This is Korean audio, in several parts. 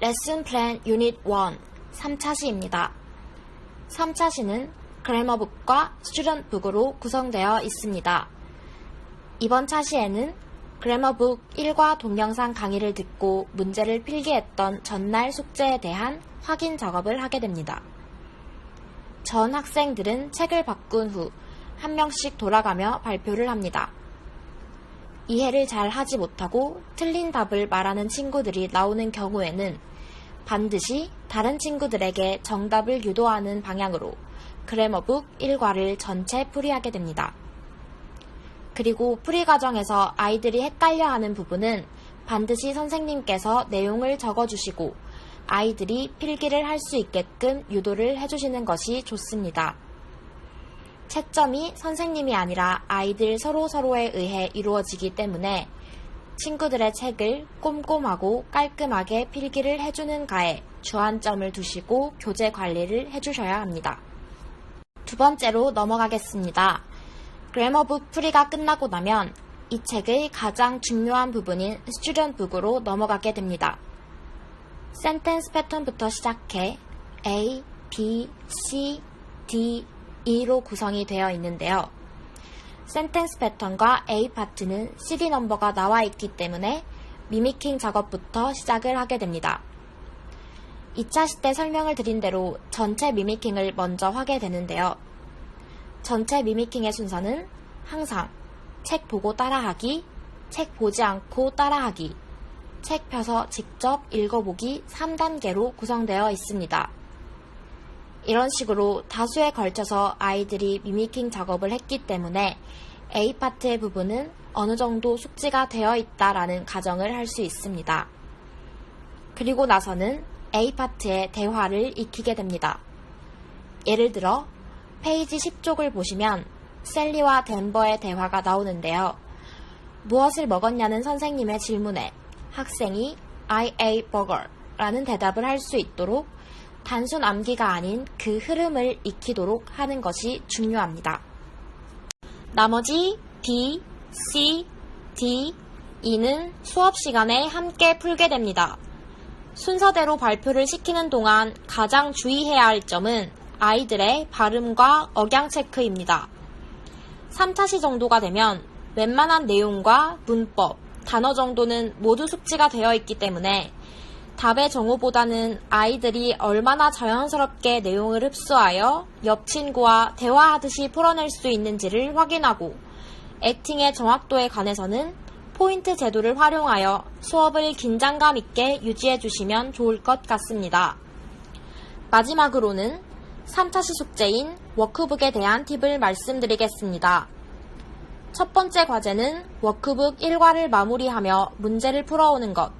레슨 플랜 유닛 1 3차 시입니다. 3차 시는 그래머북과 스튜던트북으로 구성되어 있습니다. 이번 차시에는 그래머북 1과 동영상 강의를 듣고 문제를 필기했던 전날 숙제에 대한 확인 작업을 하게 됩니다. 전 학생들은 책을 바꾼 후 한 명씩 돌아가며 발표를 합니다. 이해를 잘 하지 못하고 틀린 답을 말하는 친구들이 나오는 경우에는 반드시 다른 친구들에게 정답을 유도하는 방향으로 그래머북 1과를 전체 풀이하게 됩니다. 그리고 풀이 과정에서 아이들이 헷갈려하는 부분은 반드시 선생님께서 내용을 적어주시고 아이들이 필기를 할 수 있게끔 유도를 해주시는 것이 좋습니다. 채점이 선생님이 아니라 아이들 서로서로에 의해 이루어지기 때문에 친구들의 책을 꼼꼼하고 깔끔하게 필기를 해주는 가에 주안점을 두시고 교재 관리를 해주셔야 합니다. 두 번째로 넘어가겠습니다. 그래머북 풀이가 끝나고 나면 이 책의 가장 중요한 부분인 스튜던트북으로 넘어가게 됩니다. 센텐스 패턴부터 시작해 A, B, C, D, E로 구성이 되어 있는데요. 센텐스 패턴과 A 파트는 CD 넘버가 나와 있기 때문에 미미킹 작업부터 시작을 하게 됩니다. 2차 시 때 설명을 드린 대로 전체 미미킹을 먼저 하게 되는데요. 전체 미미킹의 순서는 항상 책 보고 따라하기, 책 보지 않고 따라하기, 책 펴서 직접 읽어보기 3단계로 구성되어 있습니다. 이런 식으로 다수에 걸쳐서 아이들이 미미킹 작업을 했기 때문에 A파트의 부분은 어느 정도 숙지가 되어 있다라는 가정을 할 수 있습니다. 그리고 나서는 A파트의 대화를 익히게 됩니다. 예를 들어 페이지 10쪽을 보시면 셀리와 덴버의 대화가 나오는데요. 무엇을 먹었냐는 선생님의 질문에 학생이 I ate burger 라는 대답을 할 수 있도록 단순 암기가 아닌 그 흐름을 익히도록 하는 것이 중요합니다. 나머지 B, C, D, E는 수업 시간에 함께 풀게 됩니다. 순서대로 발표를 시키는 동안 가장 주의해야 할 점은 아이들의 발음과 억양 체크입니다. 3차 시 정도가 되면 웬만한 내용과 문법, 단어 정도는 모두 숙지가 되어 있기 때문에 답의 정오보다는 아이들이 얼마나 자연스럽게 내용을 흡수하여 옆 친구와 대화하듯이 풀어낼 수 있는지를 확인하고 액팅의 정확도에 관해서는 포인트 제도를 활용하여 수업을 긴장감 있게 유지해 주시면 좋을 것 같습니다. 마지막으로는 3차 시 숙제인 워크북에 대한 팁을 말씀드리겠습니다. 첫 번째 과제는 워크북 1과를 마무리하며 문제를 풀어오는 것.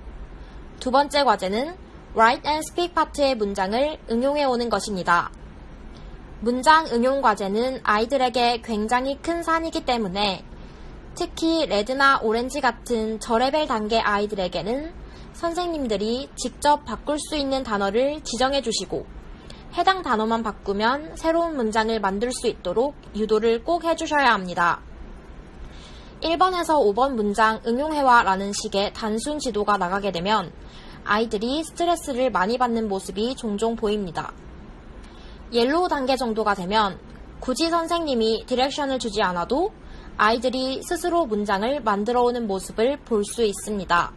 두 번째 과제는 Write and Speak 파트의 문장을 응용해오는 것입니다. 문장 응용 과제는 아이들에게 굉장히 큰 산이기 때문에 특히 레드나 오렌지 같은 저레벨 단계 아이들에게는 선생님들이 직접 바꿀 수 있는 단어를 지정해 주시고 해당 단어만 바꾸면 새로운 문장을 만들 수 있도록 유도를 꼭 해주셔야 합니다. 1번에서 5번 문장 응용해와 라는 식의 단순 지도가 나가게 되면 아이들이 스트레스를 많이 받는 모습이 종종 보입니다. 옐로우 단계 정도가 되면 굳이 선생님이 디렉션을 주지 않아도 아이들이 스스로 문장을 만들어 오는 모습을 볼 수 있습니다.